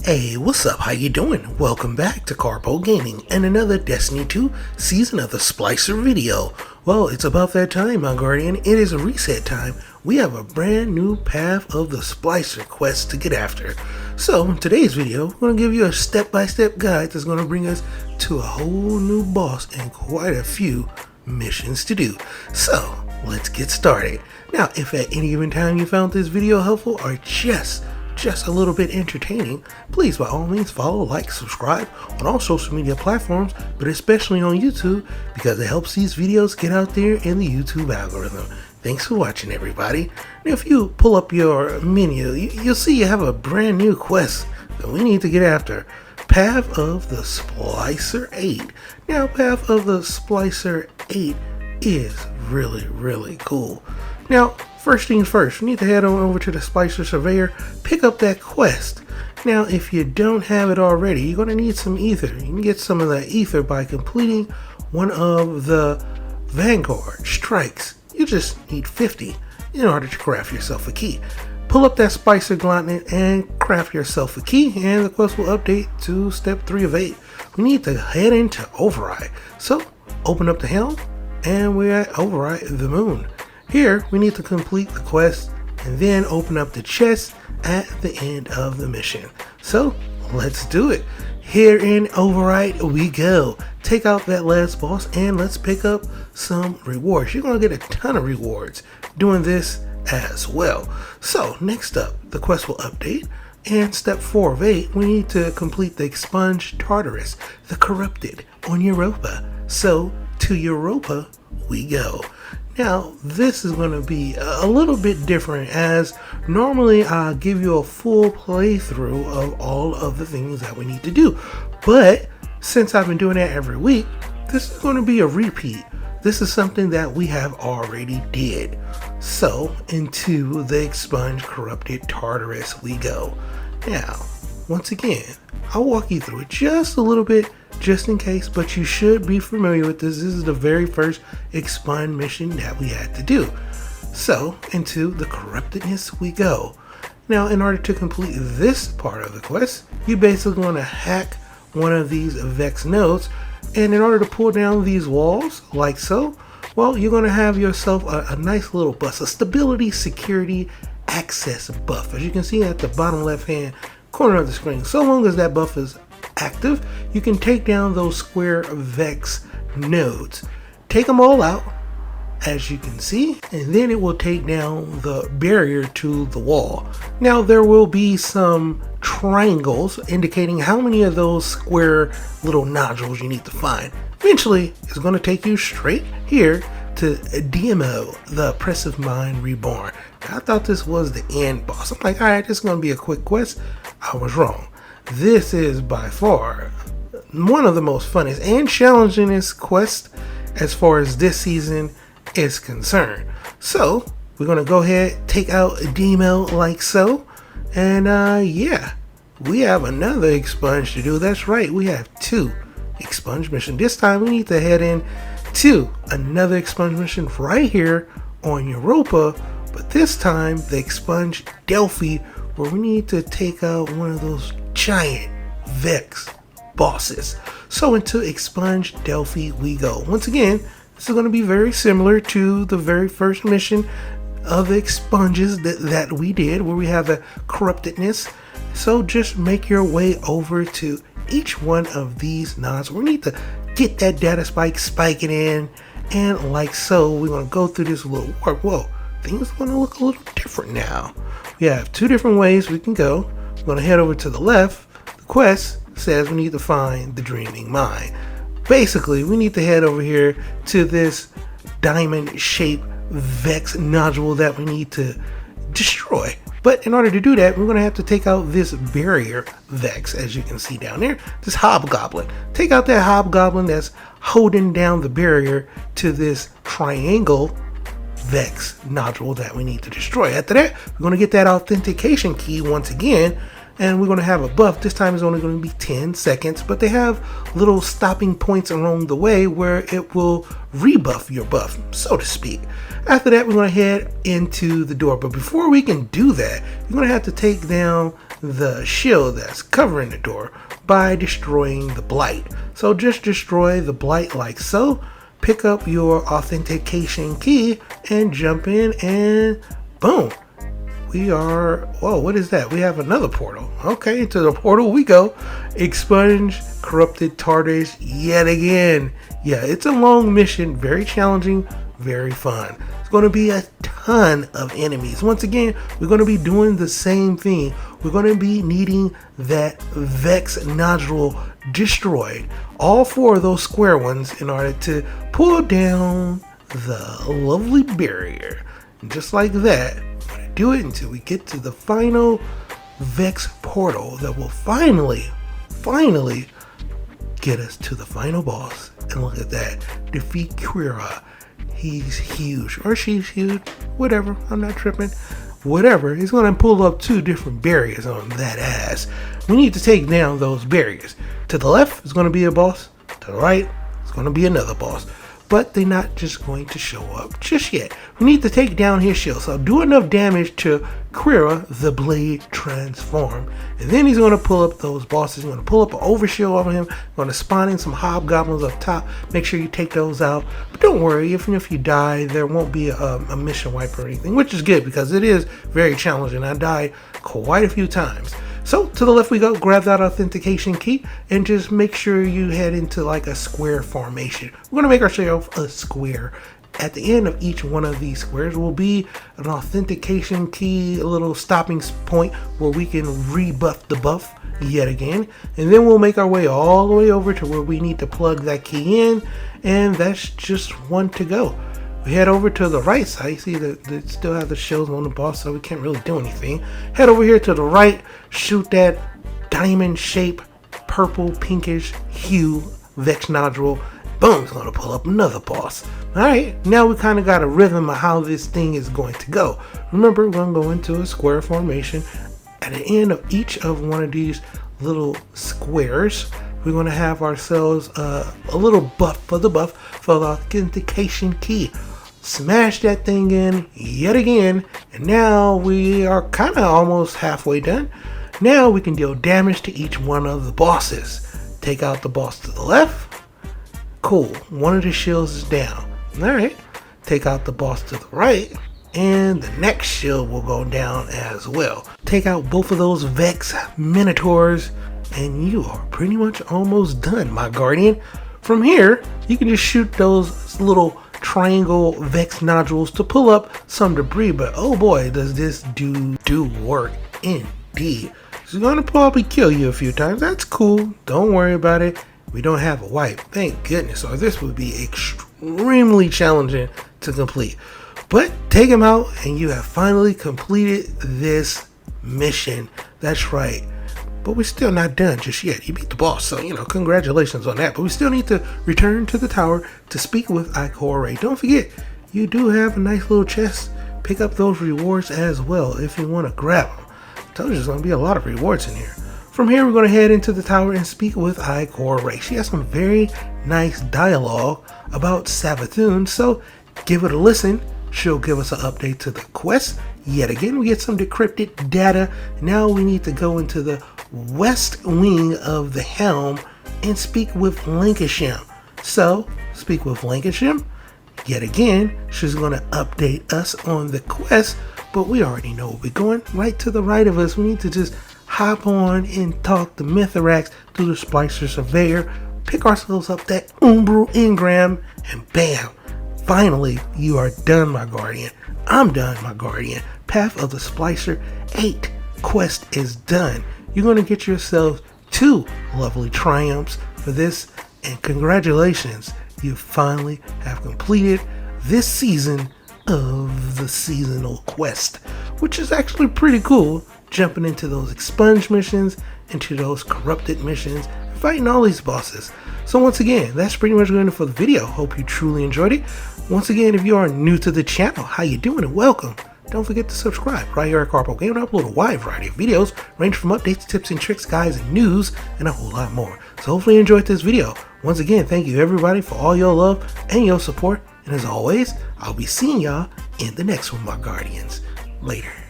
Hey, what's up? How you doing? Welcome back to Karpo Gaming and another Destiny 2 Season of the Splicer video. Well, it's about that time, my guardian. It is a reset time. We have a brand new Path of the Splicer quest to get after. So, in today's video, we're going to give you a step-by-step guide that's going to bring us to a whole new boss and quite a few missions to do. So, let's get started. Now, if at any given time you found this video helpful or just a little bit entertaining, please by all means follow, like, subscribe on all social media platforms, but especially on YouTube because it helps these videos get out there in the YouTube algorithm. Thanks for watching, everybody. Now, if you pull up your menu, you'll see you have a brand new quest that we need to get after. Path of the Splicer 8. Now, Path of the Splicer 8 is really cool. Now, first things first, we need to head on over to the Splicer Surveyor, pick up that quest. Now, if you don't have it already, you're going to need some ether. You can get some of that ether by completing one of the Vanguard strikes. You just need 50 in order to craft yourself a key. Pull up that Splicer Gauntlet and craft yourself a key, and the quest will update to step 3 of 8. We need to head into Override. So, open up the helm, and we're at Override the Moon. Here, we need to complete the quest and then open up the chest at the end of the mission. So, let's do it. Here in Override we go. Take out that last boss and let's pick up some rewards. You're going to get a ton of rewards doing this as well. So, next up, the quest will update. And step 4 of 8, we need to complete the Expunge Tartarus, the Corrupted, on Europa. So, to Europa we go. Now, this is going to be a little bit different, as normally I'll give you a full playthrough of all of the things that we need to do. But since I've been doing that every week, this is going to be a repeat. This is something that we have already did. So, into the Expunge Corrupted Tartarus we go. Now, once again, I'll walk you through it just a little bit, just in case, but you should be familiar with this. This is the very first Expunge mission that we had to do. So, into the Corruptedness we go. Now, in order to complete this part of the quest, you basically want to hack one of these Vex nodes, and in order to pull down these walls, like so, well, you're going to have yourself a nice little buff, a stability, security, access buff. As you can see at the bottom left-hand corner of the screen, so long as that buff is active, you can take down those square Vex nodes. Take them all out, as you can see, and then it will take down the barrier to the wall. Now, there will be some triangles indicating how many of those square little nodules you need to find. Eventually, it's going to take you straight here to DMO, the Oppressive Mind Reborn. Now, I thought this was the end boss. I'm like, alright, this is going to be a quick quest. I was wrong. This is by far one of the most funnest and challengingest quests as far as this season is concerned. So, we're going to go ahead, take out a demo like so, and yeah, we have another expunge to do. That's right, we have 2 expunge missions. This time we need to head in to another expunge mission right here on Europa, but this time the Expunge Delphi, where we need to take out one of those giant Vex bosses. So into Expunge Delphi we go. Once again, this is going to be very similar to the very first mission of the expunges that we did, where we have the corruptedness. So just make your way over to each one of these nodes. We need to get that data spike it in, and like so, we're going to go through this little warp. Whoa, things are going to look a little different now. We have 2 different ways we can go. We're going to head over to the left. The quest says we need to find the Dreaming Mind. Basically, we need to head over here to this diamond-shaped Vex nodule that we need to destroy. But in order to do that, we're going to have to take out this barrier Vex, as you can see down there, this hobgoblin. Take out that hobgoblin that's holding down the barrier to this triangle Vex nodule that we need to destroy. After that, we're going to get that authentication key once again, and we're going to have a buff. This time is only going to be 10 seconds, but they have little stopping points along the way where it will rebuff your buff, so to speak. After that, we're going to head into the door, but before we can do that, you're going to have to take down the shield that's covering the door by destroying the blight. So just destroy the blight like so, pick up your authentication key and jump in, and boom, we are, whoa, what is that? We have another portal. Okay, into the portal we go. Expunge corrupted TARDIS yet again. Yeah, it's a long mission, very challenging, very fun. It's going to be a ton of enemies. Once again, we're going to be doing the same thing. We're going to be needing that Vex nodule destroyed, all 4 of those square ones, in order to pull down the lovely barrier. And just like that, we're going to do it until we get to the final Vex portal that will finally get us to the final boss. And look at that, defeat Kira. He's huge, or she's huge, whatever, I'm not tripping. Whatever, he's gonna pull up 2 different barriers on that ass. We need to take down those barriers. To the left is gonna be a boss, to the right is gonna be another boss. But they're not just going to show up just yet. We need to take down his shield, so do enough damage to Kira, the blade transform. And then he's gonna pull up those bosses. He's gonna pull up an overshield over him, gonna spawn in some hobgoblins up top. Make sure you take those out. But don't worry, even if you die, there won't be a mission wipe or anything, which is good because it is very challenging. I died quite a few times. So to the left we go, grab that authentication key and just make sure you head into like a square formation. We're gonna make ourselves a square. At the end of each one of these squares will be an authentication key, a little stopping point where we can rebuff the buff yet again. And then we'll make our way all the way over to where we need to plug that key in, and that's just one to go. We head over to the right side. You see that they still have the shields on the boss, so we can't really do anything. Head over here to the right, shoot that diamond shape, purple pinkish hue Vex nodule. Boom, it's gonna pull up another boss. Alright, now we kind of got a rhythm of how this thing is going to go. Remember, we're gonna go into a square formation. At the end of each of one of these little squares, we're going to have ourselves a little buff for the authentication key. Smash that thing in yet again, and now we are kind of almost halfway done. Now we can deal damage to each one of the bosses. Take out the boss to the left. Cool, one of the shields is down. Alright, take out the boss to the right, and the next shield will go down as well. Take out both of those Vex Minotaurs, and you are pretty much almost done, my guardian. From here, you can just shoot those little triangle Vex nodules to pull up some debris, but oh boy, does this do work indeed. It's gonna probably kill you a few times. That's cool, don't worry about it. We don't have a wipe, thank goodness, or this would be extremely challenging to complete. But take him out and you have finally completed this mission. That's right. But we're still not done just yet. You beat the boss, so congratulations on that. But we still need to return to the tower to speak with a.k.a. Don't forget, you do have a nice little chest. Pick up those rewards as well if you want to grab them. I told you there's going to be a lot of rewards in here. From here, we're going to head into the tower and speak with a.k.a. She has some very nice dialogue about Savathun, so give it a listen. She'll give us an update to the quest. Yet again, we get some decrypted data. Now we need to go into the west wing of the helm and speak with Lancashire. So, speak with Lancashire. Yet again, she's going to update us on the quest, but we already know where we're going. Right to the right of us, we need to just hop on and talk to Mithrax through the Splicer Surveyor, pick ourselves up that umbral engram, and bam! Finally, you are done, my guardian. I'm done, my guardian. Path of the Splicer 8 quest is done. You're going to get yourself 2 lovely triumphs for this, and congratulations, you finally have completed this season of the seasonal quest, which is actually pretty cool, jumping into those expunge missions, into those corrupted missions, fighting all these bosses. So once again, that's pretty much going to for the video. Hope you truly enjoyed it. Once again, if you are new to the channel, how you doing and welcome. Don't forget to subscribe. Right here at Karpo Gaming, I upload a wide variety of videos, range from updates, tips and tricks, guides and news, and a whole lot more. So hopefully you enjoyed this video. Once again, thank you everybody for all your love and your support. And as always, I'll be seeing y'all in the next one, my guardians. Later.